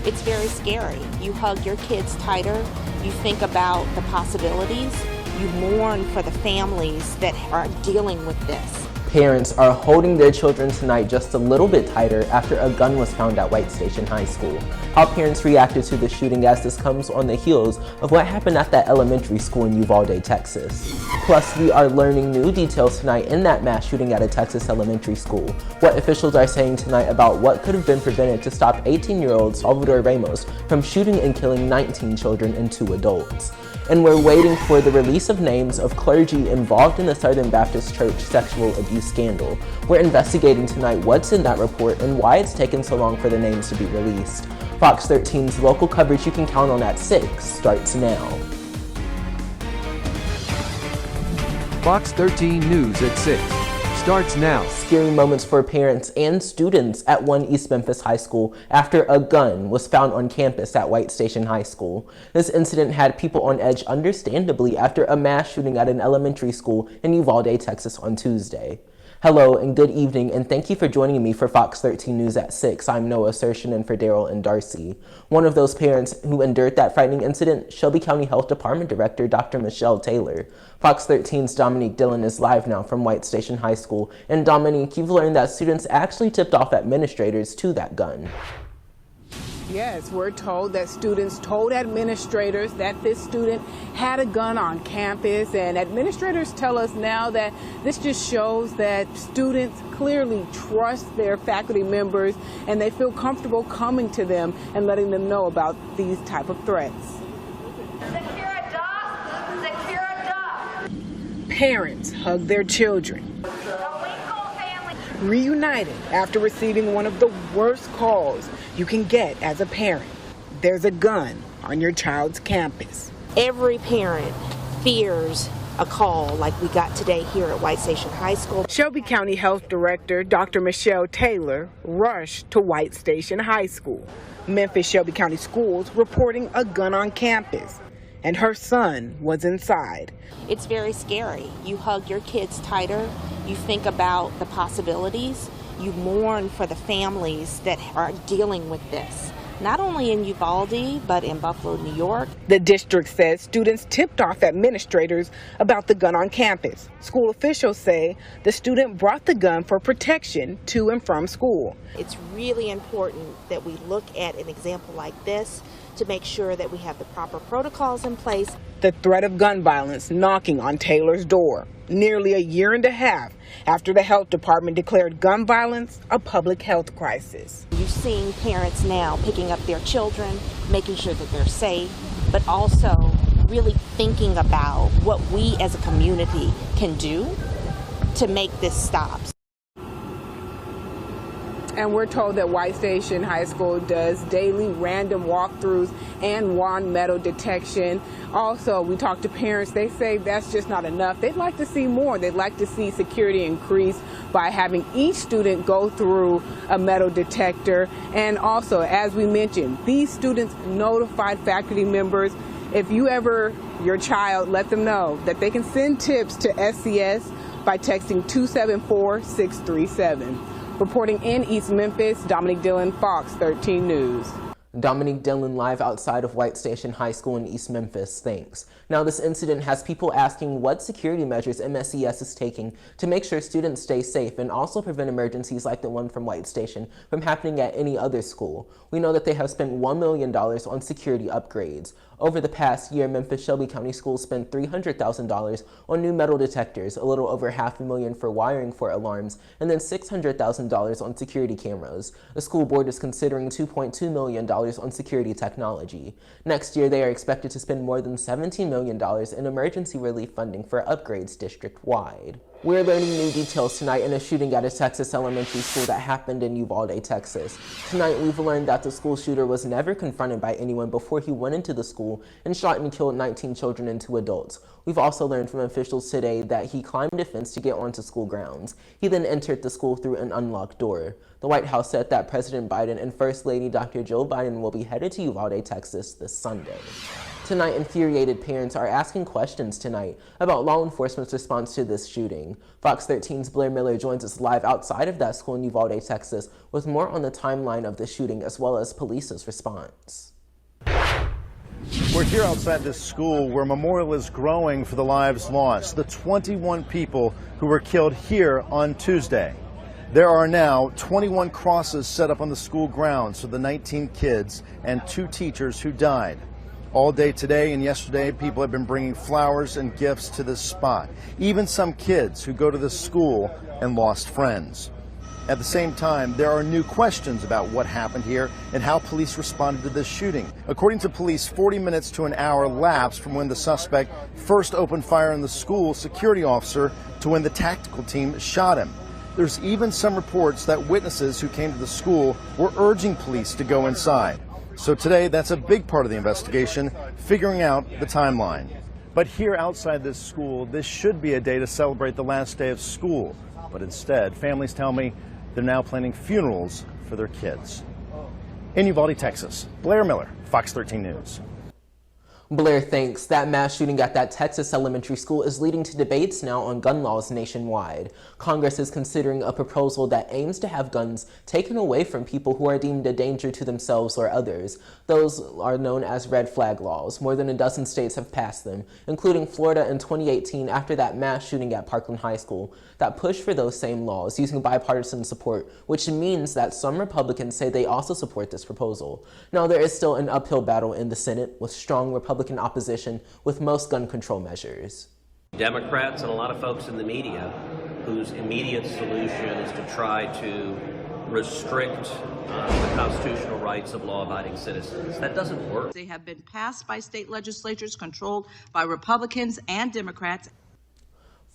It's very scary. You hug your kids tighter, you think about the possibilities, you mourn for the families that are dealing with this. Parents are holding their children tonight just a little bit tighter after a gun was found at White Station High School. How parents reacted to the shooting, as this comes on the heels of what happened at that elementary school in Uvalde, Texas. Plus, we are learning new details tonight in that mass shooting at a Texas elementary school. What officials are saying tonight about what could have been prevented to stop 18-year-old Salvador Ramos from shooting and killing 19 children and 2 adults. And we're waiting for the release of names of clergy involved in the Southern Baptist Church sexual abuse scandal. We're investigating tonight what's in that report and why it's taken so long for the names to be released. Fox 13's local coverage you can count on at 6 starts now. Fox 13 News at 6 starts now. Scary moments for parents and students at one East Memphis high school after a gun was found on campus at White Station High School. This incident had people on edge, understandably, after a mass shooting at an elementary school in Uvalde, Texas on Tuesday. Hello and good evening, and thank you for joining me for Fox 13 News at 6. I'm Noah Sershin in for Daryl and Darcy. One of those parents who endured that frightening incident, Shelby County Health Department Director Dr. Michelle Taylor. Fox 13's Dominique Dillon is live now from White Station High School. And Dominique, you've learned that students actually tipped off administrators to that gun. Yes, we're told that students told administrators that this student had a gun on campus, and administrators tell us now that this just shows that students clearly trust their faculty members and they feel comfortable coming to them and letting them know about these type of threats. Secure a dog, secure a dog. Parents hug their children, reunited after receiving one of the worst calls you can get as a parent. There's a gun on your child's campus. Every parent fears a call like we got today here at White Station High School. Shelby County Health Director Dr. Michelle Taylor rushed to White Station High School. Memphis Shelby County Schools reporting a gun on campus, and her son was inside. It's very scary. You hug your kids tighter, you think about the possibilities, you mourn for the families that are dealing with this. Not only in Uvalde, but in Buffalo, New York. The district says students tipped off administrators about the gun on campus. School officials say the student brought the gun for protection to and from school. It's really important that we look at an example like this to make sure that we have the proper protocols in place. The threat of gun violence knocking on Taylor's door, nearly a year and a half after the health department declared gun violence a public health crisis. You're seeing parents now picking up their children, making sure that they're safe, but also really thinking about what we as a community can do to make this stop. And we're told that White Station High School does daily random walkthroughs and wand metal detection. Also, we talk to parents. They say that's just not enough. They'd like to see more. They'd like to see security increased by having each student go through a metal detector. And also, as we mentioned, these students notified faculty members. If you ever, your child, let them know that they can send tips to SCS by texting 274-637. Reporting in East Memphis, Dominique Dillon, Fox 13 News. Dominique Dillon live outside of White Station High School in East Memphis. Thanks. Now, this incident has people asking what security measures MSES is taking to make sure students stay safe and also prevent emergencies like the one from White Station from happening at any other school. We know that they have spent $1 million on security upgrades. Over the past year, Memphis Shelby County Schools spent $300,000 on new metal detectors, a little over $500,000 for wiring for alarms, and then $600,000 on security cameras. The school board is considering $2.2 million on security technology. Next year, they are expected to spend more than $17 million in emergency relief funding for upgrades district-wide. We're learning new details tonight in a shooting at a Texas elementary school that happened in Uvalde, Texas. Tonight, we've learned that the school shooter was never confronted by anyone before he went into the school and shot and killed 19 children and 2 adults. We've also learned from officials today that he climbed a fence to get onto school grounds. He then entered the school through an unlocked door. The White House said that President Biden and First Lady Dr. Joe Biden will be headed to Uvalde, Texas this Sunday. Tonight, infuriated parents are asking questions tonight about law enforcement's response to this shooting. Fox 13's Blair Miller joins us live outside of that school in Uvalde, Texas, with more on the timeline of the shooting as well as police's response. We're here outside this school where a memorial is growing for the lives lost, the 21 people who were killed here on Tuesday. There are now 21 crosses set up on the school grounds for the 19 kids and 2 teachers who died. All day today and yesterday, people have been bringing flowers and gifts to this spot, even some kids who go to this school and lost friends. At the same time, there are new questions about what happened here and how police responded to this shooting. According to police, 40 minutes to an hour lapsed from when the suspect first opened fire on the school security officer to when the tactical team shot him. There's even some reports that witnesses who came to the school were urging police to go inside. So today, that's a big part of the investigation, figuring out the timeline. But here outside this school, this should be a day to celebrate the last day of school. But instead, families tell me they're now planning funerals for their kids. In Uvalde, Texas, Blair Miller, Fox 13 News. Blair thinks that mass shooting at that Texas elementary school is leading to debates now on gun laws nationwide. Congress is considering a proposal that aims to have guns taken away from people who are deemed a danger to themselves or others. Those are known as red flag laws. More than a dozen states have passed them, including Florida in 2018 after that mass shooting at Parkland High School, that pushed for those same laws using bipartisan support, which means that some Republicans say they also support this proposal. Now, there is still an uphill battle in the Senate with strong Republican opposition with most gun control measures. Democrats and a lot of folks in the media whose immediate solution is to try to restrict the constitutional rights of law-abiding citizens. That doesn't work. They have been passed by state legislatures controlled by Republicans and Democrats.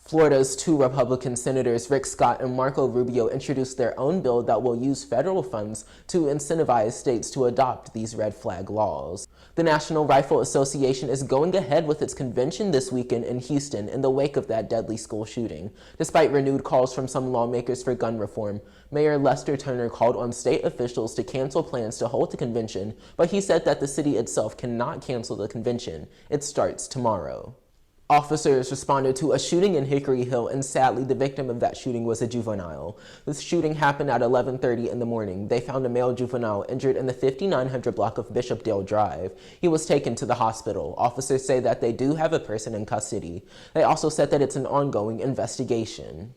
Florida's 2 Republican senators, Rick Scott and Marco Rubio, introduced their own bill that will use federal funds to incentivize states to adopt these red flag laws. The National Rifle Association is going ahead with its convention this weekend in Houston in the wake of that deadly school shooting. Despite renewed calls from some lawmakers for gun reform, Mayor Lester Turner called on state officials to cancel plans to hold the convention, but he said that the city itself cannot cancel the convention. It starts tomorrow. Officers responded to a shooting in Hickory Hill, and sadly, the victim of that shooting was a juvenile. This shooting happened at 11:30 in the morning. They found a male juvenile injured in the 5900 block of Bishopdale Drive. He was taken to the hospital. Officers say that they do have a person in custody. They also said that it's an ongoing investigation.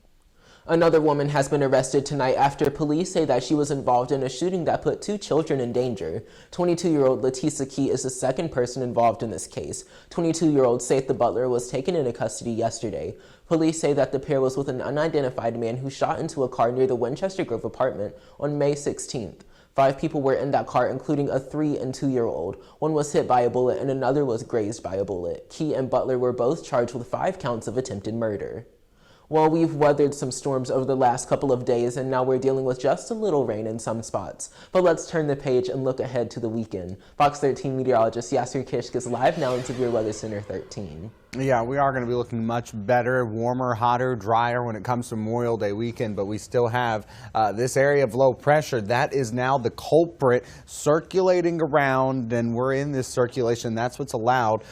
Another woman has been arrested tonight after police say that she was involved in a shooting that put 2 children in danger. 22-year-old Letisa Key is the second person involved in this case. 22-year-old Seth the Butler was taken into custody yesterday. Police say that the pair was with an unidentified man who shot into a car near the Winchester Grove apartment on May 16th. 5 people were in that car, including a 3- and 2-year-old. One was hit by a bullet and another was grazed by a bullet. Key and Butler were both charged with 5 counts of attempted murder. Well, we've weathered some storms over the last couple of days, and now we're dealing with just a little rain in some spots. But let's turn the page and look ahead to the weekend. Fox 13 meteorologist Yasser Kishk is live now in Severe Weather Center 13. Yeah, we are going to be looking much better, warmer, hotter, drier when it comes to Memorial Day weekend, but we still have this area of low pressure. That is now the culprit circulating around, and we're in this circulation. That's what's allowed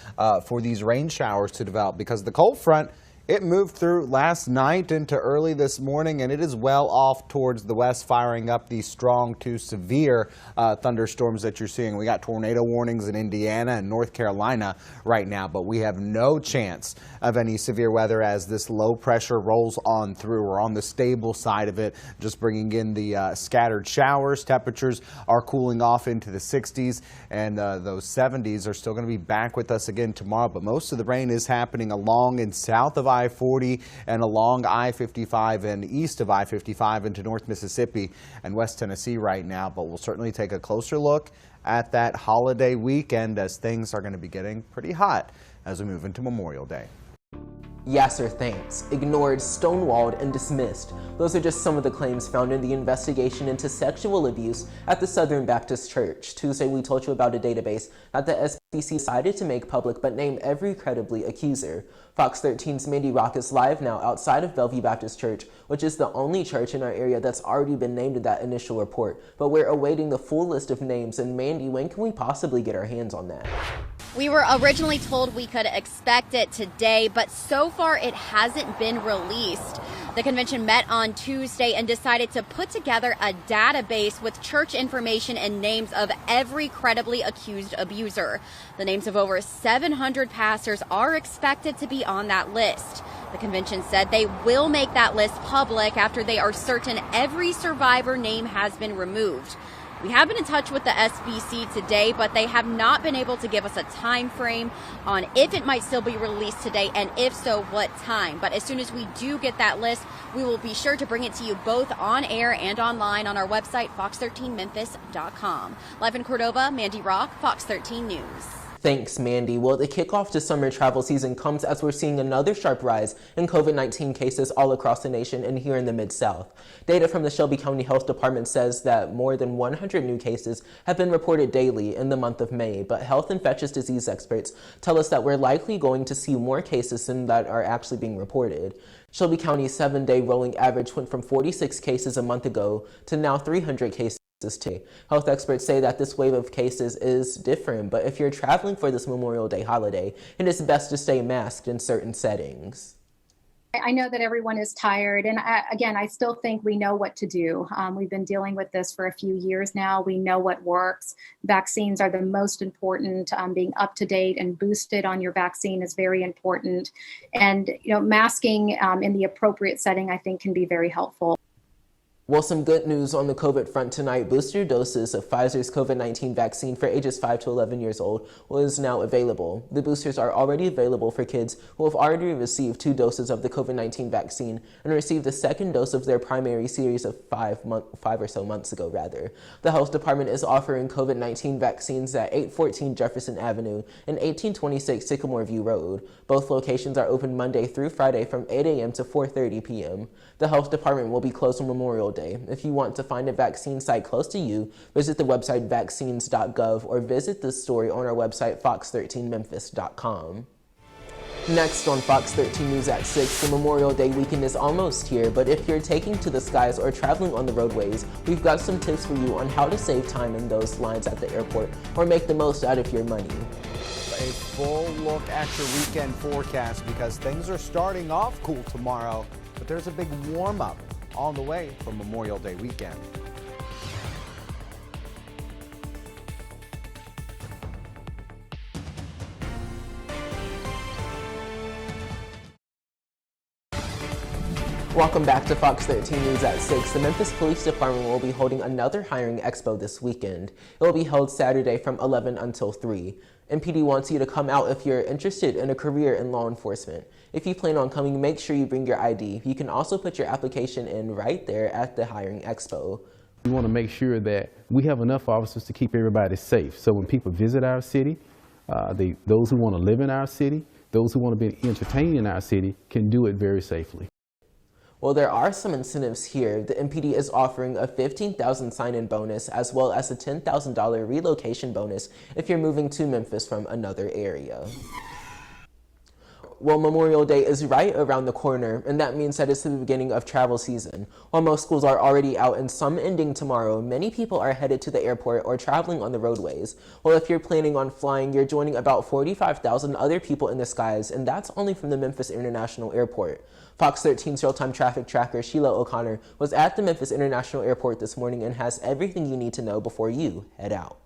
for these rain showers to develop, because the cold front, it moved through last night into early this morning, and it is well off towards the west, firing up these strong to severe thunderstorms that you're seeing. We got tornado warnings in Indiana and North Carolina right now, but we have no chance of any severe weather as this low pressure rolls on through. We're on the stable side of it, just bringing in the scattered showers. Temperatures are cooling off into the 60s, and those 70s are still going to be back with us again tomorrow, but most of the rain is happening along and south of I-40 and along I-55 and east of I-55 into North Mississippi and West Tennessee right now, but we'll certainly take a closer look at that holiday weekend as things are going to be getting pretty hot as we move into Memorial Day. Yasser thanks, ignored, stonewalled, and dismissed. Those are just some of the claims found in the investigation into sexual abuse at the Southern Baptist Church. Tuesday, we told you about a database that the SBC decided to make public but name every credibly accuser. Fox 13's Mandy Rock is live now outside of Bellevue Baptist Church, which is the only church in our area that's already been named in that initial report. But we're awaiting the full list of names, and Mandy, when can we possibly get our hands on that? We were originally told we could expect it today, but so far it hasn't been released. The convention met on Tuesday and decided to put together a database with church information and names of every credibly accused abuser. The names of over 700 pastors are expected to be on that list. The convention said they will make that list public after they are certain every survivor name has been removed. We have been in touch with the SBC today, but they have not been able to give us a time frame on if it might still be released today, and if so, what time. But as soon as we do get that list, we will be sure to bring it to you both on air and online on our website, fox13memphis.com. Live in Cordova, Mandy Rock, Fox 13 News. Thanks, Mandy. Well, the kickoff to summer travel season comes as we're seeing another sharp rise in COVID-19 cases all across the nation and here in the Mid-South. Data from the Shelby County Health Department says that more than 100 new cases have been reported daily in the month of May, but health infectious disease experts tell us that we're likely going to see more cases than that are actually being reported. Shelby County's 7-day rolling average went from 46 cases a month ago to now 300 cases today. Health experts say that this wave of cases is different, but if you're traveling for this Memorial Day holiday, it is best to stay masked in certain settings. I know that everyone is tired, and I still think we know what to do. We've been dealing with this for a few years now. We know what works. Vaccines are the most important. Being up to date and boosted on your vaccine is very important. And masking in the appropriate setting, I think, can be very helpful. Well, some good news on the COVID front tonight. Booster doses of Pfizer's COVID-19 vaccine for ages 5 to 11 years old is now available. The boosters are already available for kids who have already received 2 doses of the COVID-19 vaccine and received the second dose of their primary series of 5 or so months ago, rather. The health department is offering COVID-19 vaccines at 814 Jefferson Avenue and 1826 Sycamore View Road. Both locations are open Monday through Friday from 8 a.m. to 4:30 p.m. The health department will be closed on Memorial Day. If you want to find a vaccine site close to you, visit the website vaccines.gov or visit the story on our website fox13memphis.com. Next on Fox 13 News at 6, the Memorial Day weekend is almost here, but if you're taking to the skies or traveling on the roadways, we've got some tips for you on how to save time in those lines at the airport or make the most out of your money. A full look at your weekend forecast because things are starting off cool tomorrow, but there's a big warm-up on the way for Memorial Day weekend. Welcome back to Fox 13 News at 6. The Memphis Police Department will be holding another hiring expo this weekend. It will be held Saturday from 11 until 3. MPD wants you to come out if you're interested in a career in law enforcement. If you plan on coming, make sure you bring your ID. You can also put your application in right there at the hiring expo. We want to make sure that we have enough officers to keep everybody safe. So when people visit our city, those who want to live in our city, those who want to be entertained in our city can do it very safely. Well, there are some incentives here. The MPD is offering a $15,000 sign-in bonus as well as a $10,000 relocation bonus if you're moving to Memphis from another area. Well, Memorial Day is right around the corner, and that means that it's the beginning of travel season. While most schools are already out and some ending tomorrow, many people are headed to the airport or traveling on the roadways. Well, if you're planning on flying, you're joining about 45,000 other people in the skies, and that's only from the Memphis International Airport. Fox 13's real-time traffic tracker, Sheila O'Connor, was at the Memphis International Airport this morning and has everything you need to know before you head out.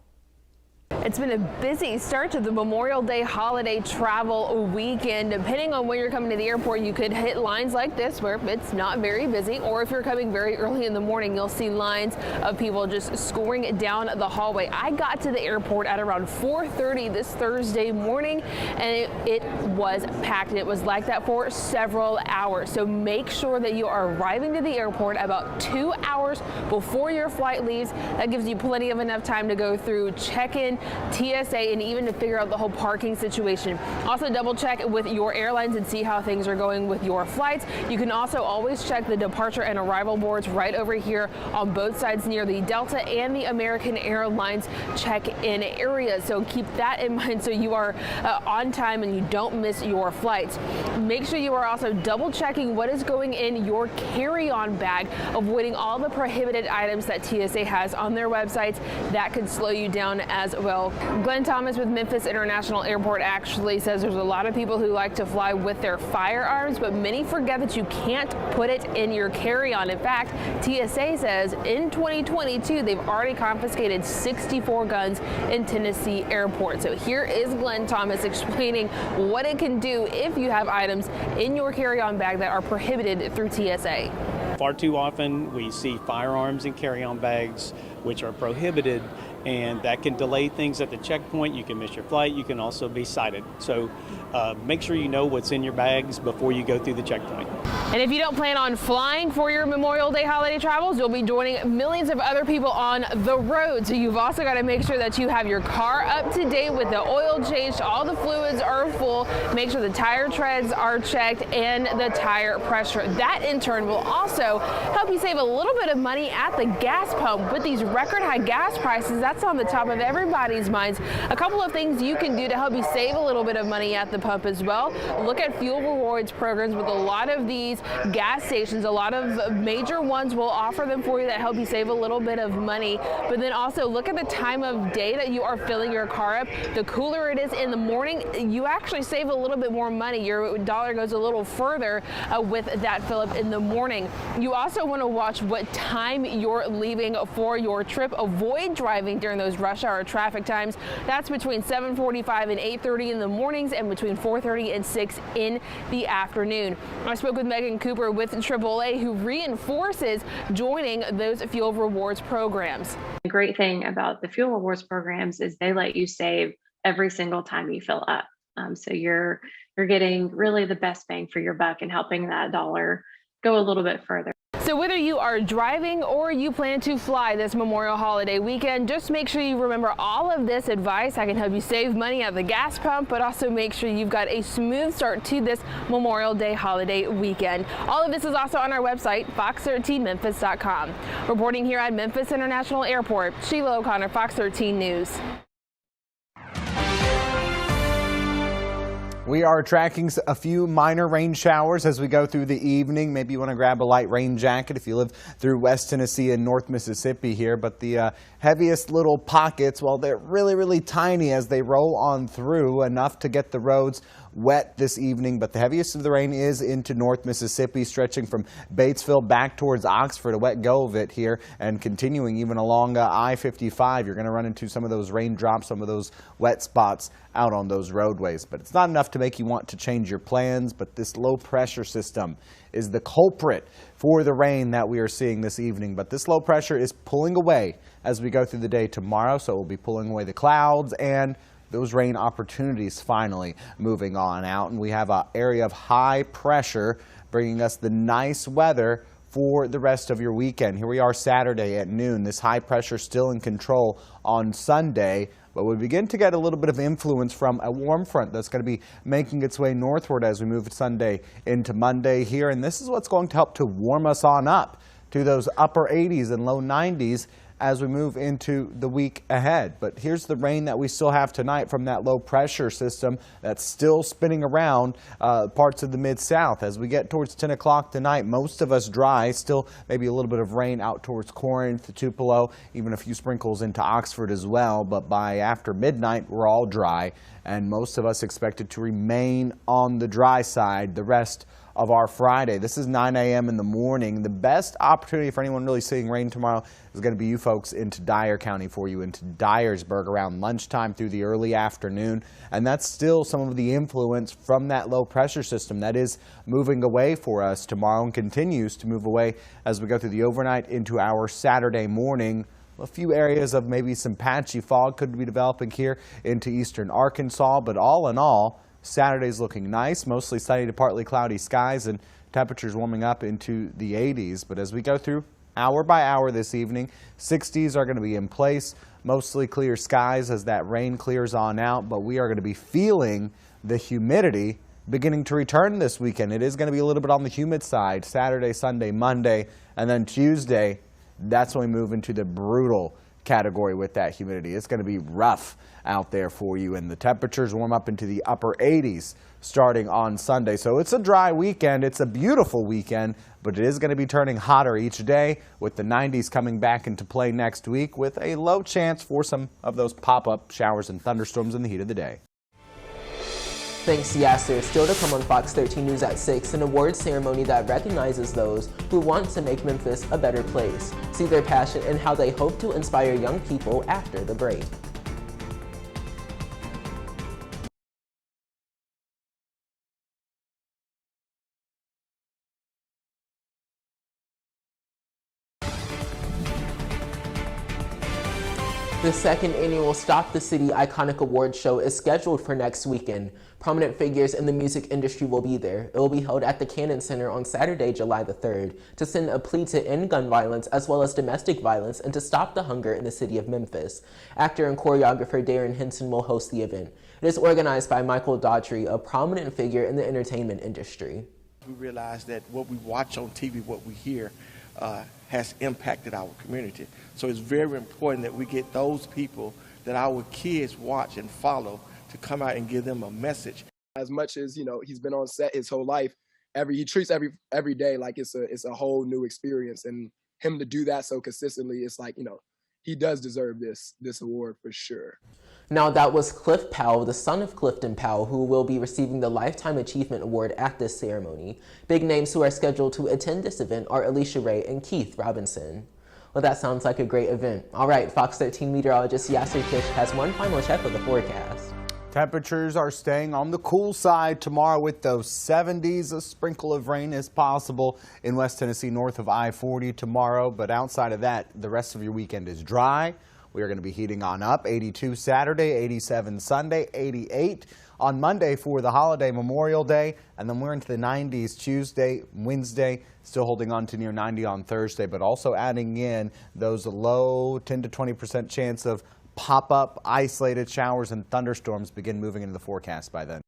It's been a busy start to the Memorial Day holiday travel weekend. Depending on when you're coming to the airport, you could hit lines like this where it's not very busy, or if you're coming very early in the morning, you'll see lines of people just scoring down the hallway. I got to the airport at around 4:30 this Thursday morning, and it was packed. It was like that for several hours. So make sure that you are arriving to the airport about 2 hours before your flight leaves. That gives you plenty of enough time to go through check-in, TSA, and even to figure out the whole parking situation. Also double check with your airlines and see how things are going with your flights. You can also always check the departure and arrival boards right over here on both sides near the Delta and the American Airlines check-in areas. So keep that in mind so you are on time and you don't miss your flights. Make sure you are also double checking what is going in your carry-on bag, avoiding all the prohibited items that TSA has on their websites. That could slow you down as Well, Glenn Thomas with Memphis International Airport actually says there's a lot of people who like to fly with their firearms, but many forget that you can't put it in your carry-on. In fact, TSA says in 2022, they've already confiscated 64 guns in Tennessee airports. So here is Glenn Thomas explaining what it can do if you have items in your carry-on bag that are prohibited through TSA. Far too often we see firearms in carry-on bags which are prohibited, and that can delay things at the checkpoint. You can miss your flight. You can also be cited. So make sure you know what's in your bags before you go through the checkpoint. And if you don't plan on flying for your Memorial Day holiday travels, you'll be joining millions of other people on the road. So you've also got to make sure that you have your car up to date with the oil changed, all the fluids are full, make sure the tire treads are checked and the tire pressure. That in turn will also help you save a little bit of money at the gas pump. With these record high gas prices, that's on the top of everybody's minds. A couple of things you can do to help you save a little bit of money at the pump as well. Look at fuel rewards programs with a lot of these gas stations. A lot of major ones will offer them for you that help you save a little bit of money. But then also look at the time of day that you are filling your car up. The cooler it is in the morning, you actually save a little bit more money. Your dollar goes a little further with that fill up in the morning. You also want to watch what time you're leaving for your trip. Avoid driving during those rush hour traffic times. That's between 7:45 and 8:30 in the mornings and between 4:30 and 6 in the afternoon. I spoke with Megan Cooper with AAA, who reinforces joining those fuel rewards programs. The great thing about the fuel rewards programs is they let you save every single time you fill up. So you're getting really the best bang for your buck and helping that dollar go a little bit further. So whether you are driving or you plan to fly this Memorial Holiday weekend, just make sure you remember all of this advice. I can help you save money at the gas pump, but also make sure you've got a smooth start to this Memorial Day holiday weekend. All of this is also on our website, fox13memphis.com. Reporting here at Memphis International Airport, Sheila O'Connor, Fox 13 News. We are tracking a few minor rain showers as we go through the evening. Maybe you want to grab a light rain jacket if you live through West Tennessee and North Mississippi here. But the heaviest little pockets, well, they're really, really tiny as they roll on through, enough to get the roads wet this evening. But the heaviest of the rain is into North Mississippi, stretching from Batesville back towards Oxford. A wet go of it here and continuing even along I-55. You're going to run into some of those raindrops, some of those wet spots out on those roadways. But it's not enough to make you want to change your plans. But this low pressure system is the culprit for the rain that we are seeing this evening. But this low pressure is pulling away as we go through the day tomorrow. So it will be pulling away the clouds and those rain opportunities finally moving on out. And we have an area of high pressure bringing us the nice weather for the rest of your weekend. Here we are Saturday at noon. This high pressure still in control on Sunday, but we begin to get a little bit of influence from a warm front that's going to be making its way northward as we move Sunday into Monday here. And this is what's going to help to warm us on up to those upper 80s and low 90s as we move into the week ahead. But here's the rain that we still have tonight from that low pressure system that's still spinning around parts of the Mid-South. As we get towards 10 o'clock tonight, most of us dry, still maybe a little bit of rain out towards Corinth, Tupelo, even a few sprinkles into Oxford as well. But by after midnight, we're all dry, and most of us expected to remain on the dry side the rest of our Friday. This is 9 a.m. in the morning. The best opportunity for anyone really seeing rain tomorrow is going to be you folks into Dyer County for you, into Dyersburg around lunchtime through the early afternoon. And that's still some of the influence from that low pressure system that is moving away for us tomorrow and continues to move away as we go through the overnight into our Saturday morning. A few areas of maybe some patchy fog could be developing here into eastern Arkansas, but all in all, Saturday's looking nice, mostly sunny to partly cloudy skies and temperatures warming up into the 80s. But as we go through hour by hour this evening, 60s are going to be in place, mostly clear skies as that rain clears on out. But we are going to be feeling the humidity beginning to return this weekend. It is going to be a little bit on the humid side, Saturday, Sunday, Monday, and then Tuesday. That's when we move into the brutal category with that humidity. It's going to be rough out there for you, and the temperatures warm up into the upper 80s starting on Sunday. So it's a dry weekend. It's a beautiful weekend, but it is going to be turning hotter each day, with the 90s coming back into play next week, with a low chance for some of those pop-up showers and thunderstorms in the heat of the day. Thanks, Yasser. Still to come on Fox 13 News at 6, an awards ceremony that recognizes those who want to make Memphis a better place. See their passion and how they hope to inspire young people after the break. The second annual Stop the City Iconic Awards Show is scheduled for next weekend. Prominent figures in the music industry will be there. It will be held at the Cannon Center on Saturday, July the 3rd, to send a plea to end gun violence as well as domestic violence and to stop the hunger in the city of Memphis. Actor and choreographer Darren Henson will host the event. It is organized by Michael Daughtry, a prominent figure in the entertainment industry. We realize that what we watch on TV, what we hear, has impacted our community. So it's very important that we get those people that our kids watch and follow to come out and give them a message. As much as, he's been on set his whole life, he treats every day like it's a whole new experience, and him to do that so consistently, it's like, he does deserve this award for sure. Now that was Cliff Powell, the son of Clifton Powell, who will be receiving the Lifetime Achievement Award at this ceremony. Big names who are scheduled to attend this event are Alicia Ray and Keith Robinson. Well, that sounds like a great event. All right, Fox 13 meteorologist Yasser Kish has one final check of the forecast. Temperatures are staying on the cool side tomorrow with those 70s. A sprinkle of rain is possible in West Tennessee north of I-40 tomorrow, but outside of that, the rest of your weekend is dry. We are going to be heating on up. 82 Saturday, 87 Sunday, 88 on Monday for the holiday Memorial Day, and then we're into the 90s Tuesday, Wednesday, still holding on to near 90 on Thursday, but also adding in those low 10 to 20% chance of pop-up isolated showers and thunderstorms begin moving into the forecast by then.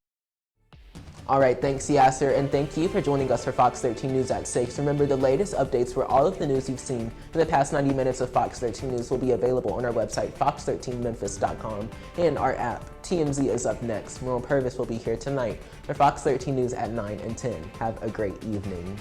All right, thanks Yasser, and thank you for joining us for Fox 13 News at 6. Remember, the latest updates for all of the news you've seen in the past 90 minutes of Fox 13 News will be available on our website, fox13memphis.com, and our app. TMZ is up next. Merle Purvis will be here tonight for Fox 13 News at 9 and 10. Have a great evening.